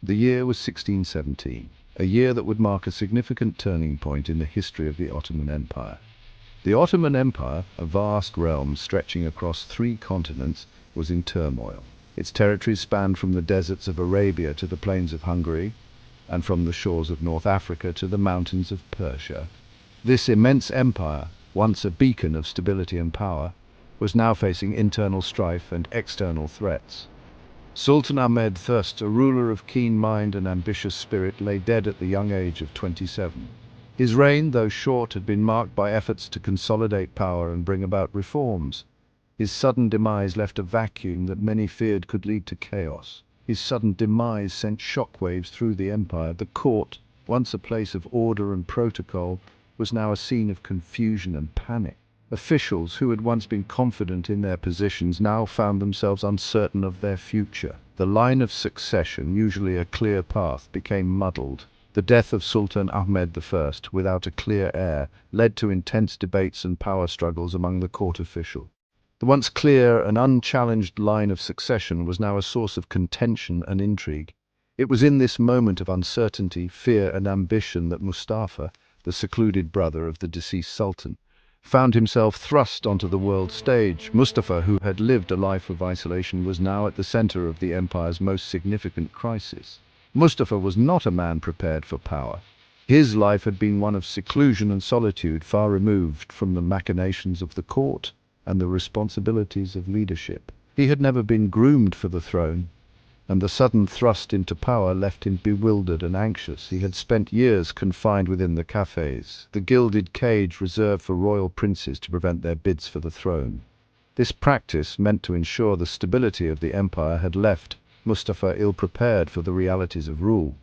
The year was 1617, a year that would mark a significant turning point in the history of the Ottoman Empire. The Ottoman Empire, a vast realm stretching across 3 continents, was in turmoil. Its territories spanned from the deserts of Arabia to the plains of Hungary, and from the shores of North Africa to the mountains of Persia. This immense empire, once a beacon of stability and power, was now facing internal strife and external threats. Sultan Ahmed I, a ruler of keen mind and ambitious spirit, lay dead at the young age of 27. His reign, though short, had been marked by efforts to consolidate power and bring about reforms. His sudden demise left a vacuum that many feared could lead to chaos. His sudden demise sent shockwaves through the empire. The court, once a place of order and protocol, was now a scene of confusion and panic. Officials who had once been confident in their positions now found themselves uncertain of their future. The line of succession, usually a clear path, became muddled. The death of Sultan Ahmed I, without a clear heir, led to intense debates and power struggles among the court officials. The once clear and unchallenged line of succession was now a source of contention and intrigue. It was in this moment of uncertainty, fear and ambition that Mustafa, the secluded brother of the deceased sultan, found himself thrust onto the world stage. Mustafa, who had lived a life of isolation, was now at the center of the empire's most significant crisis. Mustafa was not a man prepared for power. His life had been one of seclusion and solitude, far removed from the machinations of the court and the responsibilities of leadership. He had never been groomed for the throne, and the sudden thrust into power left him bewildered and anxious. He had spent years confined within the cafes, the gilded cage reserved for royal princes to prevent their bids for the throne. This practice, meant to ensure the stability of the empire, had left Mustafa ill-prepared for the realities of rule.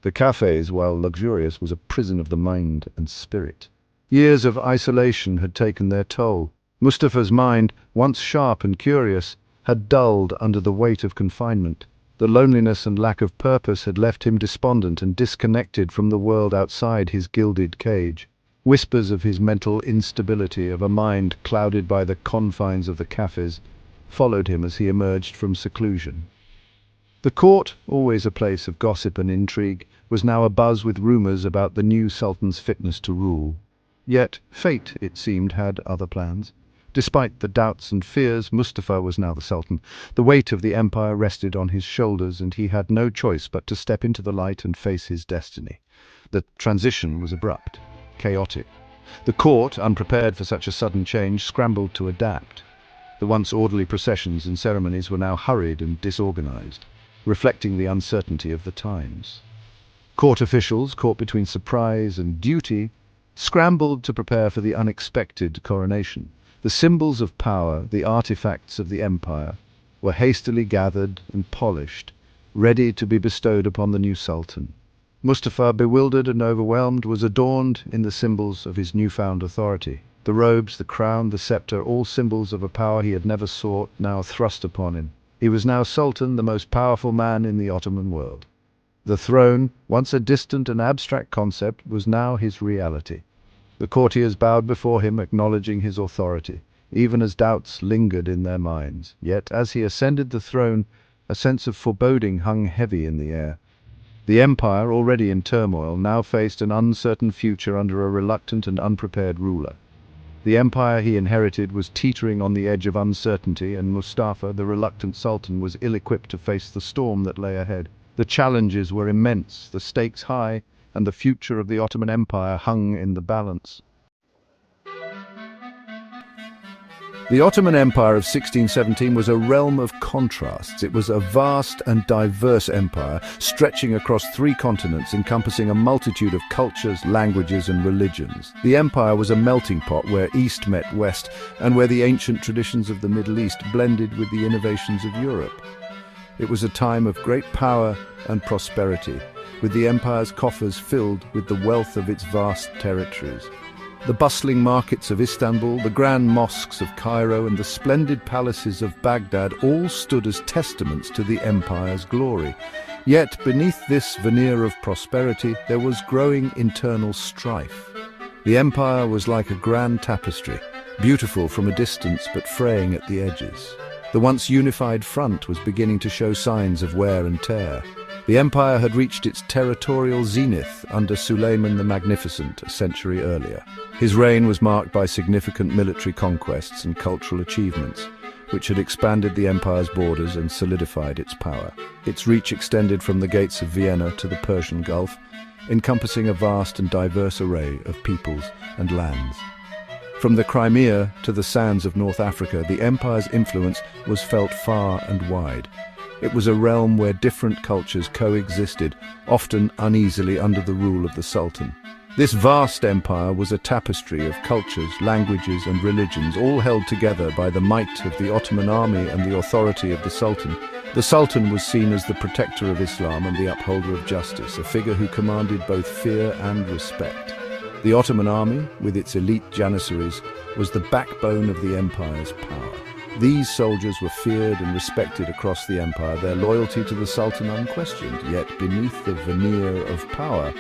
The cafes, while luxurious, was a prison of the mind and spirit. Years of isolation had taken their toll. Mustafa's mind, once sharp and curious, had dulled under the weight of confinement. The loneliness and lack of purpose had left him despondent and disconnected from the world outside his gilded cage. Whispers of his mental instability, of a mind clouded by the confines of the cafes, followed him as he emerged from seclusion. The court, always a place of gossip and intrigue, was now abuzz with rumors about the new sultan's fitness to rule. Yet fate, it seemed, had other plans. Despite the doubts and fears, Mustafa was now the sultan. The weight of the empire rested on his shoulders, and he had no choice but to step into the light and face his destiny. The transition was abrupt, chaotic. The court, unprepared for such a sudden change, scrambled to adapt. The once orderly processions and ceremonies were now hurried and disorganized, reflecting the uncertainty of the times. Court officials, caught between surprise and duty, scrambled to prepare for the unexpected coronation. The symbols of power, the artifacts of the empire, were hastily gathered and polished, ready to be bestowed upon the new sultan. Mustafa, bewildered and overwhelmed, was adorned in the symbols of his newfound authority. The robes, the crown, the scepter, all symbols of a power he had never sought, now thrust upon him. He was now sultan, the most powerful man in the Ottoman world. The throne, once a distant and abstract concept, was now his reality. The courtiers bowed before him, acknowledging his authority, even as doubts lingered in their minds. Yet, as he ascended the throne, a sense of foreboding hung heavy in the air. The empire, already in turmoil, now faced an uncertain future under a reluctant and unprepared ruler. The empire he inherited was teetering on the edge of uncertainty, and Mustafa, the reluctant sultan, was ill-equipped to face the storm that lay ahead. The challenges were immense, the stakes high, and the future of the Ottoman Empire hung in the balance. The Ottoman Empire of 1617 was a realm of contrasts. It was a vast and diverse empire, stretching across 3 continents, encompassing a multitude of cultures, languages, and religions. The empire was a melting pot where East met West, and where the ancient traditions of the Middle East blended with the innovations of Europe. It was a time of great power and prosperity, with the empire's coffers filled with the wealth of its vast territories. The bustling markets of Istanbul, the grand mosques of Cairo, and the splendid palaces of Baghdad all stood as testaments to the empire's glory. Yet beneath this veneer of prosperity, there was growing internal strife. The empire was like a grand tapestry, beautiful from a distance but fraying at the edges. The once unified front was beginning to show signs of wear and tear. The empire had reached its territorial zenith under Suleiman the Magnificent a century earlier. His reign was marked by significant military conquests and cultural achievements, which had expanded the empire's borders and solidified its power. Its reach extended from the gates of Vienna to the Persian Gulf, encompassing a vast and diverse array of peoples and lands. From the Crimea to the sands of North Africa, the empire's influence was felt far and wide. It was a realm where different cultures coexisted, often uneasily under the rule of the Sultan. This vast empire was a tapestry of cultures, languages and religions, all held together by the might of the Ottoman army and the authority of the Sultan. The Sultan was seen as the protector of Islam and the upholder of justice, a figure who commanded both fear and respect. The Ottoman army, with its elite janissaries, was the backbone of the empire's power. These soldiers were feared and respected across the empire, their loyalty to the Sultan unquestioned. Yet beneath the veneer of power,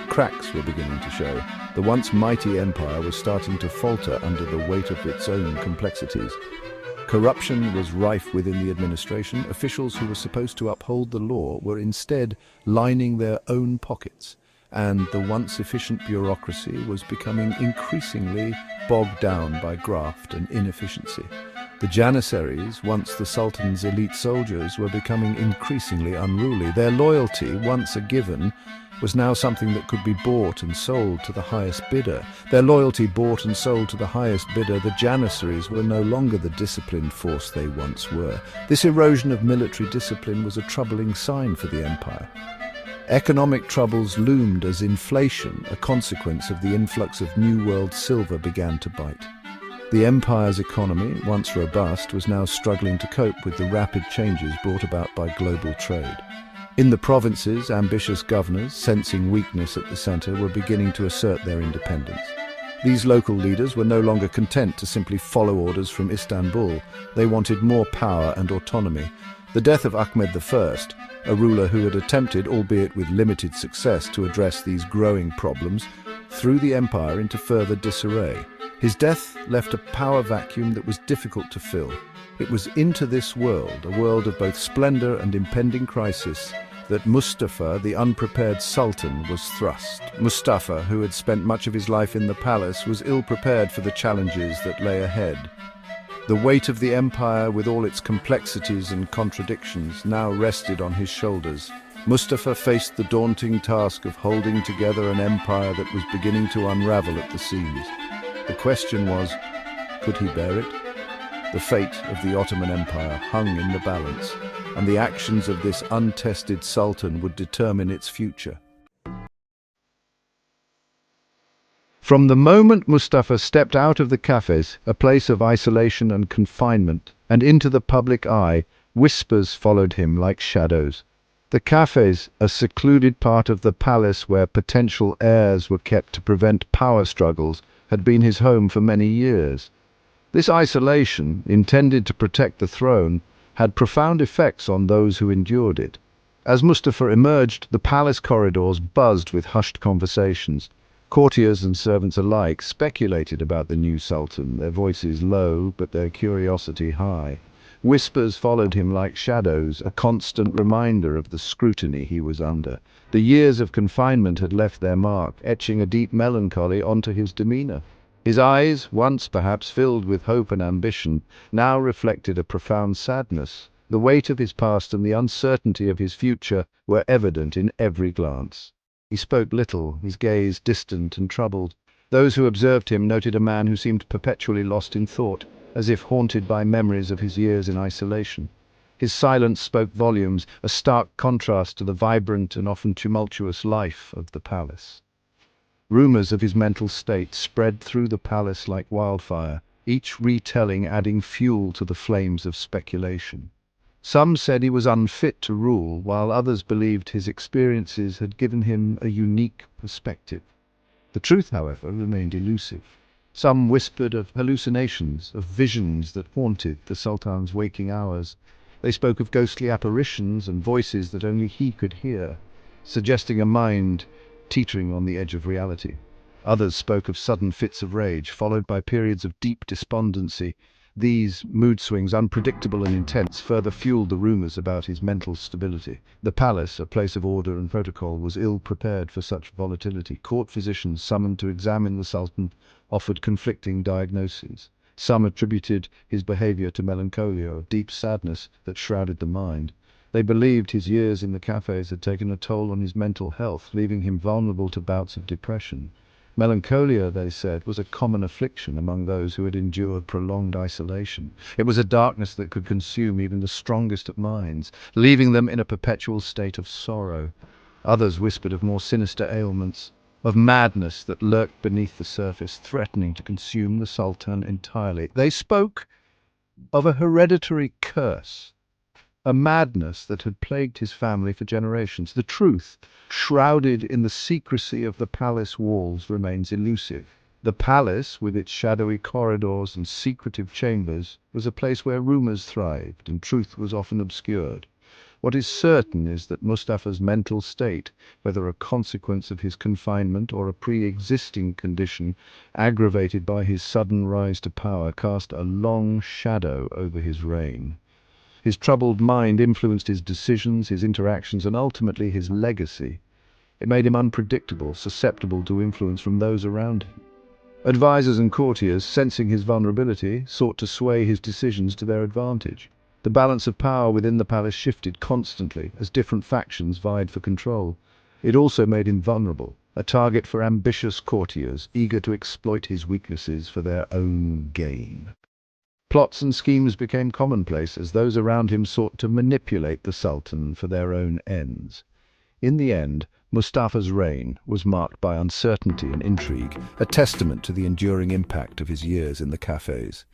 cracks were beginning to show. The once mighty empire was starting to falter under the weight of its own complexities. Corruption was rife within the administration. Officials who were supposed to uphold the law were instead lining their own pockets, and the once efficient bureaucracy was becoming increasingly bogged down by graft and inefficiency. The janissaries, once the Sultan's elite soldiers, were becoming increasingly unruly. Their loyalty, once a given, was now something that could be bought and sold to the highest bidder. Their loyalty bought and sold to the highest bidder, the janissaries were no longer the disciplined force they once were. This erosion of military discipline was a troubling sign for the empire. Economic troubles loomed as inflation, a consequence of the influx of New World silver, began to bite. The empire's economy, once robust, was now struggling to cope with the rapid changes brought about by global trade. In the provinces, ambitious governors, sensing weakness at the center, were beginning to assert their independence. These local leaders were no longer content to simply follow orders from Istanbul. They wanted more power and autonomy. The death of Ahmed I, a ruler who had attempted, albeit with limited success, to address these growing problems, threw the empire into further disarray. His death left a power vacuum that was difficult to fill. It was into this world, a world of both splendor and impending crisis, that Mustafa, the unprepared sultan, was thrust. Mustafa, who had spent much of his life in the palace, was ill-prepared for the challenges that lay ahead. The weight of the empire, with all its complexities and contradictions, now rested on his shoulders. Mustafa faced the daunting task of holding together an empire that was beginning to unravel at the seams. The question was, could he bear it? The fate of the Ottoman Empire hung in the balance, and the actions of this untested sultan would determine its future. From the moment Mustafa stepped out of the cafes, a place of isolation and confinement, and into the public eye, whispers followed him like shadows. The cafes, a secluded part of the palace where potential heirs were kept to prevent power struggles, had been his home for many years. This isolation, intended to protect the throne, had profound effects on those who endured it. As Mustafa emerged, the palace corridors buzzed with hushed conversations. Courtiers and servants alike speculated about the new sultan, their voices low but their curiosity high. Whispers followed him like shadows, a constant reminder of the scrutiny he was under. The years of confinement had left their mark, etching a deep melancholy onto his demeanor. His eyes, once perhaps filled with hope and ambition, now reflected a profound sadness. The weight of his past and the uncertainty of his future were evident in every glance. He spoke little, his gaze distant and troubled. Those who observed him noted a man who seemed perpetually lost in thought, as if haunted by memories of his years in isolation. His silence spoke volumes, a stark contrast to the vibrant and often tumultuous life of the palace. Rumors of his mental state spread through the palace like wildfire, each retelling adding fuel to the flames of speculation. Some said he was unfit to rule, while others believed his experiences had given him a unique perspective. The truth, however, remained elusive. Some whispered of hallucinations, of visions that haunted the Sultan's waking hours. They spoke of ghostly apparitions and voices that only he could hear, suggesting a mind teetering on the edge of reality. Others spoke of sudden fits of rage, followed by periods of deep despondency. These mood swings, unpredictable and intense, further fueled the rumors about his mental stability. The palace, a place of order and protocol, was ill prepared for such volatility. Court physicians summoned to examine the Sultan offered conflicting diagnoses. Some attributed his behavior to melancholia or deep sadness that shrouded the mind. They believed his years in the cafes had taken a toll on his mental health, leaving him vulnerable to bouts of depression. Melancholia, they said, was a common affliction among those who had endured prolonged isolation. It was a darkness that could consume even the strongest of minds, leaving them in a perpetual state of sorrow. Others whispered of more sinister ailments, of madness that lurked beneath the surface, threatening to consume the Sultan entirely. They spoke of a hereditary curse, a madness that had plagued his family for generations. The truth, shrouded in the secrecy of the palace walls, remains elusive. The palace, with its shadowy corridors and secretive chambers, was a place where rumors thrived and truth was often obscured. What is certain is that Mustafa's mental state, whether a consequence of his confinement or a pre-existing condition aggravated by his sudden rise to power, cast a long shadow over his reign. His troubled mind influenced his decisions, his interactions, and ultimately his legacy. It made him unpredictable, susceptible to influence from those around him. Advisors and courtiers, sensing his vulnerability, sought to sway his decisions to their advantage. The balance of power within the palace shifted constantly as different factions vied for control. It also made him vulnerable, a target for ambitious courtiers eager to exploit his weaknesses for their own gain. Plots and schemes became commonplace as those around him sought to manipulate the Sultan for their own ends. In the end, Mustafa's reign was marked by uncertainty and intrigue, a testament to the enduring impact of his years in the cafes.